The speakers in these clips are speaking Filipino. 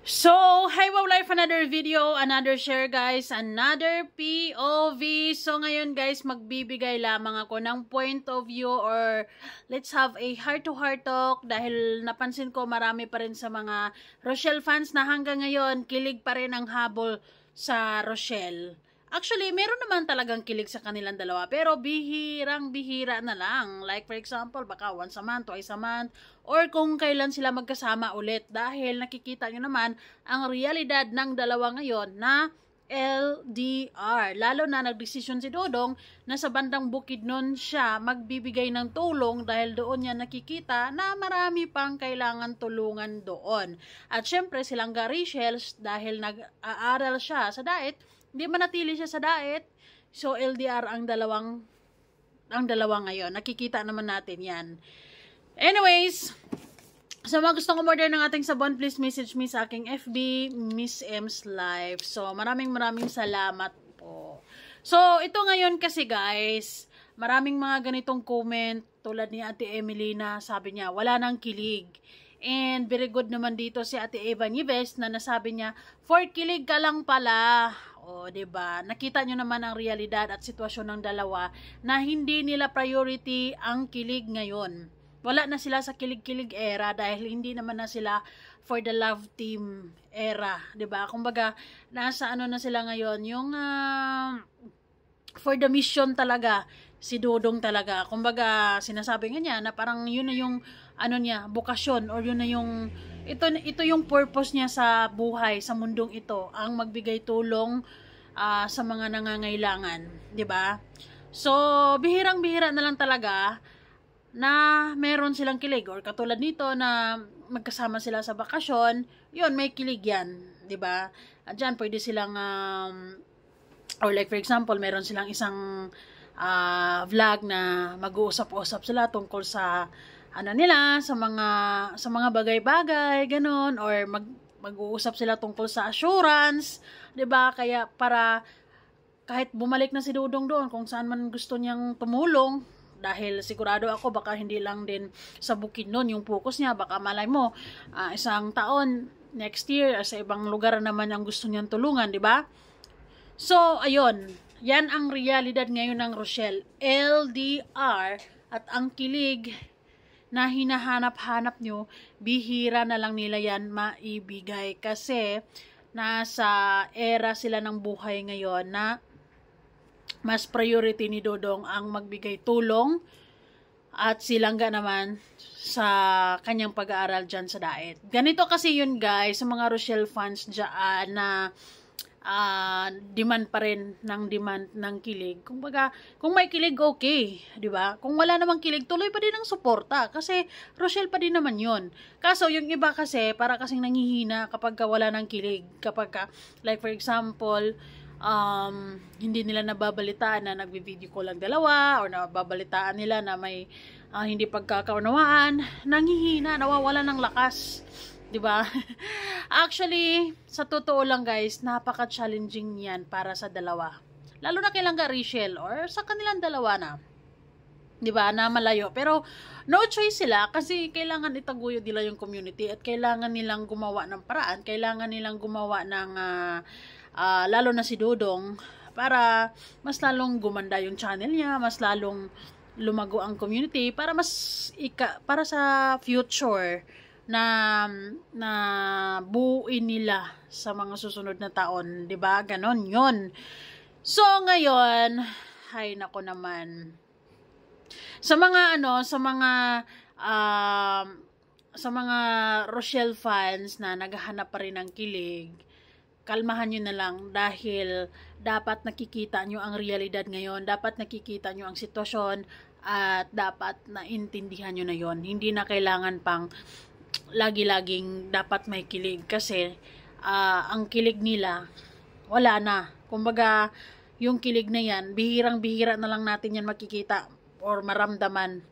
So, hi wow life, another video, another share guys, another POV. So, ngayon guys, magbibigay lamang ako ng point of view or let's have a heart-to-heart talk dahil napansin ko marami pa rin sa mga Rochelle fans na hanggang ngayon kilig pa rin ang habol sa Rochelle. Actually, meron naman talagang kilig sa kanilang dalawa, pero bihirang-bihira na lang. Like for example, baka once a month, twice a month, or kung kailan sila magkasama ulit. Dahil nakikita nyo naman ang realidad ng dalawa ngayon na LDR. Lalo na nagdesisyon si Dodong na sa bandang Bukidnon siya magbibigay ng tulong dahil doon niya nakikita na marami pang kailangan tulungan doon. At syempre silang Rachel dahil nag-aaral siya sa diet, hindi manatili siya sa diet. So LDR ang dalawa ngayon. Nakikita naman natin 'yan. Anyways, sa mga gustong umorder ng ating sabon, please message me sa aking FB, Miss M's Life. So, maraming salamat po. So, ito ngayon kasi guys, maraming mga ganitong comment tulad ni Ate Emily na sabi niya, wala nang kilig. And very good naman dito si Ate Eva Nieves na nasabi niya, for kilig ka lang pala. O, diba? Nakita nyo naman ang realidad at sitwasyon ng dalawa na hindi nila priority ang kilig ngayon. Wala na sila sa kilig-kilig era dahil hindi naman na sila for the love team era, 'di ba? Kumbaga, nasa ano na sila ngayon, yung for the mission talaga, si Dodong talaga. Kumbaga, sinasabi nga niya na parang yun na yung ano niya, bokasyon or yun na yung ito yung purpose niya sa buhay, sa mundong ito, ang magbigay tulong sa mga nangangailangan, 'di ba? So, bihirang-bihira na lang talaga na meron silang kilig or katulad nito na magkasama sila sa bakasyon, yun may kilig yan, 'di ba? At diyan pwede silang or like for example, meron silang isang vlog na mag-uusap-usap sila tungkol sa ano nila, sa mga bagay-bagay, ganun, or mag-uusap sila tungkol sa assurance, 'di ba? Kaya para kahit bumalik na si Dodong doon kung saan man gusto niyang tumulong, dahil sigurado ako baka hindi lang din sa Bukidnon yung focus niya, baka malay mo isang taon next year sa ibang lugar naman ang gusto niyang tulungan, di ba? So ayun, yan ang realidad ngayon ng Rochelle, LDR, at ang kilig na hinahanap-hanap nyo, bihira na lang nila yan maibigay kasi nasa era sila ng buhay ngayon na mas priority ni Dodong ang magbigay tulong at silangga naman sa kanyang pag-aaral dyan sa diet. Ganito kasi yun guys, sa mga Rochelle fans dyan na demand pa rin ng kilig. Kumbaga, kung may kilig, okay, di ba? Kung wala namang kilig, tuloy pa din ang suporta kasi Rochelle pa din naman yun. Kaso yung iba kasi, para kasing nanghihina kapag wala ng kilig. Kapag like for example, hindi nila nababalitaan na nagbi-video call lang dalawa or nababalitaan nila na may hindi pagkakaunawaan, nanghihina, nawawala ng lakas, 'di ba? Actually, sa totoo lang guys, napaka-challenging 'yan para sa dalawa. Lalo na kay Rachel or sa kanilang dalawa na. 'Di ba? Na malayo. Pero no choice sila kasi kailangan itaguyod nila yung community at kailangan nilang gumawa ng paraan, kailangan nilang gumawa ng lalo na si Dodong para mas lalong gumanda yung channel niya, mas lalong lumago ang community para para sa future na buuin nila sa mga susunod na taon, 'di ba? Ganon 'yon. So ngayon, hay nako naman. Sa mga Rochelle fans na naghahanap pa rin ng kilig, kalmahan nyo na lang dahil dapat nakikita nyo ang realidad ngayon, dapat nakikita nyo ang sitwasyon at dapat naintindihan nyo na yon. Hindi na kailangan pang lagi-laging dapat may kilig kasi ang kilig nila wala na. Kumbaga, yung kilig na yan, bihirang-bihira na lang natin yan makikita or maramdaman.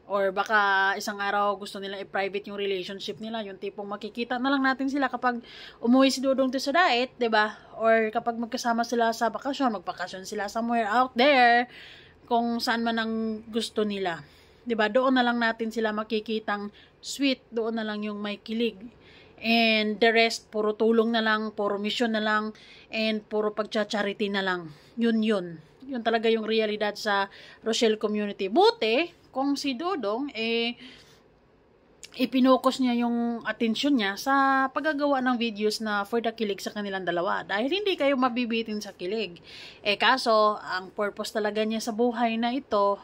Or baka isang araw gusto nila i-private yung relationship nila, yung tipong makikita na lang natin sila kapag umuwi si Dodong to sa diet, 'di ba? Or kapag magkasama sila sa bakasyon, magbakasyon sila somewhere out there, kung saan man ang gusto nila. 'Di ba? Doon na lang natin sila makikitang sweet, doon na lang yung may kilig. And the rest, puro tulong na lang, puro mission na lang, and puro pagcha-charity na lang. Yun. Yun talaga yung realidad sa Rochelle community. Buti, kung si Dodong, ipinokos niya yung atensyon niya sa paggagawa ng videos na for the kilig sa kanilang dalawa. Dahil hindi kayo mabibitin sa kilig. Kaso, ang purpose talaga niya sa buhay na ito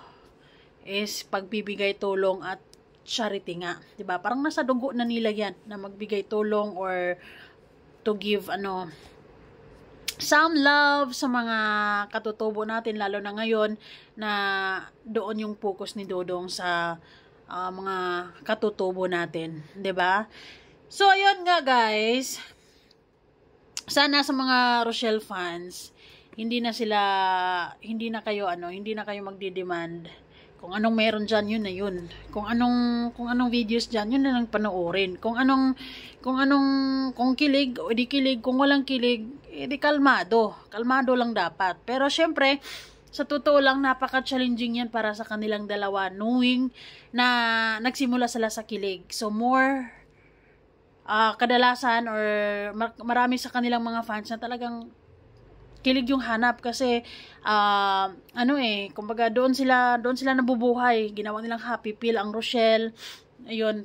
is pagbibigay tulong at charity nga. 'Di ba? Parang nasa dugo na nila yan na magbigay tulong or to give some love sa mga katutubo natin, lalo na ngayon na doon yung focus ni Dodong sa mga katutubo natin, 'di ba? So ayun nga guys, sana sa mga Rochelle fans, hindi na kayo magdi-demand. Kung anong meron diyan, yun na yun. Kung anong videos diyan, yun na lang panoorin. Kung kilig o di kilig, kung walang kilig, di kalmado. Kalmado lang dapat. Pero syempre, sa totoo lang, napaka-challenging yan para sa kanilang dalawa, knowing na nagsimula sila sa kilig. So more kadalasan or marami sa kanilang mga fans na talagang kilig yung hanap kasi kumbaga doon sila nabubuhay, ginawa nilang happy pill ang Rochelle, ayun,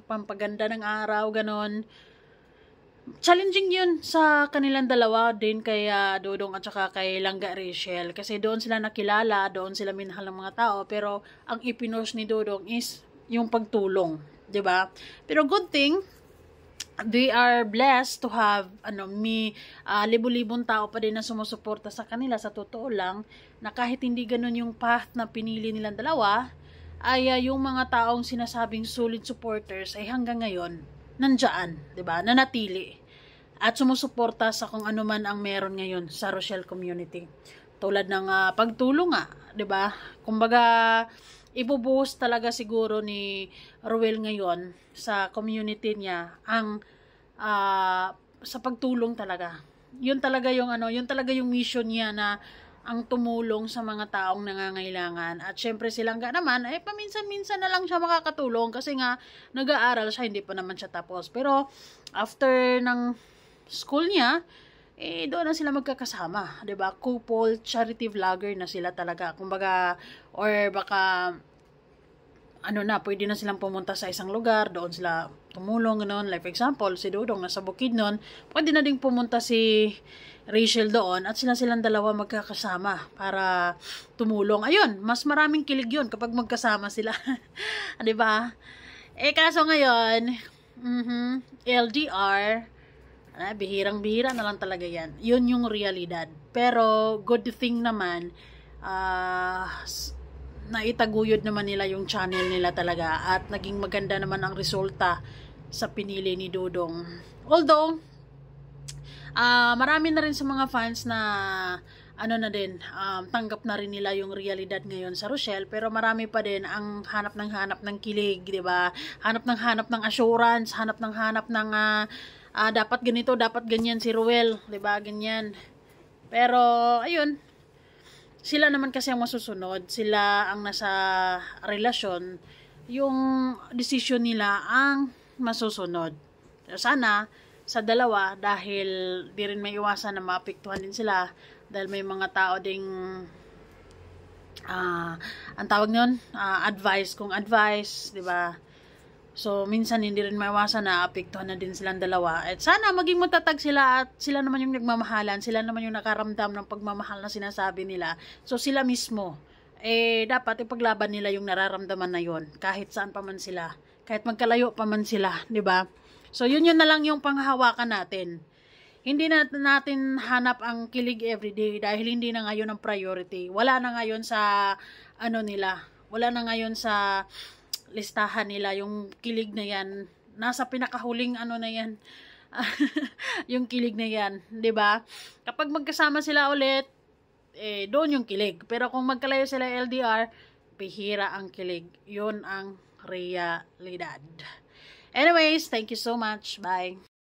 pampaganda ng araw, ganon. Challenging yun sa kanilang dalawa din, kay Dodong at saka kay Langga Rachel, kasi doon sila nakilala, doon sila minahal ng mga tao, pero ang ipinost ni Dodong is yung pagtulong, 'di ba? Pero good thing, they are blessed to have libu-libong tao pa din na sumusuporta sa kanila. Sa totoo lang, na kahit hindi ganun yung path na pinili nilang dalawa, ay yung mga taong sinasabing solid supporters ay hanggang ngayon nandyan, 'di ba? Nanatili at sumusuporta sa kung ano man ang meron ngayon sa Rochelle community. Tulad ng pagtulong nga, 'di ba? Kumbaga, ibubuhos talaga siguro ni Ruel ngayon sa community niya ang sa pagtulong talaga. Yun talaga yung mission niya, na ang tumulong sa mga taong nangangailangan. At syempre silang naman, paminsan-minsan na lang siya makakatulong kasi nga nag-aaral siya, hindi pa naman siya tapos. Pero after ng school niya, doon na sila magkakasama, 'di ba? Couple charity vlogger na sila talaga. Kumbaga, or baka pwede na silang pumunta sa isang lugar, doon sila tumulong, ganoon. Like for example, si Dodong nasa Bukidnon, pwede na ding pumunta si Rachel doon at silang dalawa magkakasama para tumulong. Ayun, mas maraming kilig yun kapag magkasama sila. 'Di ba? Kaso ngayon, LDR, bihirang-bihira na lang talaga yan. Yun yung realidad. Pero good thing naman, naitaguyod naman nila yung channel nila talaga at naging maganda naman ang resulta sa pinili ni Dodong. Although marami na rin sa mga fans na tanggap na rin nila yung realidad ngayon sa Rochelle, pero marami pa din ang hanap ng kilig, 'di ba? Hanap ng assurance, hanap ng dapat ganito, dapat ganyan si Ruel, 'di ba? Ganyan. Pero ayun, sila naman kasi ang masusunod, sila ang nasa relasyon, yung decision nila ang masusunod. Sana sa dalawa, dahil di rin may iwasan na maapektuhan din sila, dahil may mga tao ding ang tawag nun, advice, 'di ba? So minsan hindi rin maiwasan na apektuhan na din silang dalawa. At sana maging matatag sila at sila naman yung nagmamahalan, sila naman yung nakaramdam ng pagmamahal na sinasabi nila. So sila mismo dapat ipaglaban nila yung nararamdaman na yon, kahit saan pa man sila, kahit magkalayo pa man sila, 'di ba? So yun na lang yung panghahawakan natin. Hindi na natin hanap ang kilig everyday dahil hindi na ngayon ang priority. Wala na ngayon sa wala na ngayon sa listahan nila yung kilig na yan. Nasa pinakahuling na yan. Yung kilig na yan, 'di ba? Kapag magkasama sila ulit, doon yung kilig. Pero kung magkalayo sila LDR, bihira ang kilig. Yun ang realidad. Anyways, thank you so much. Bye.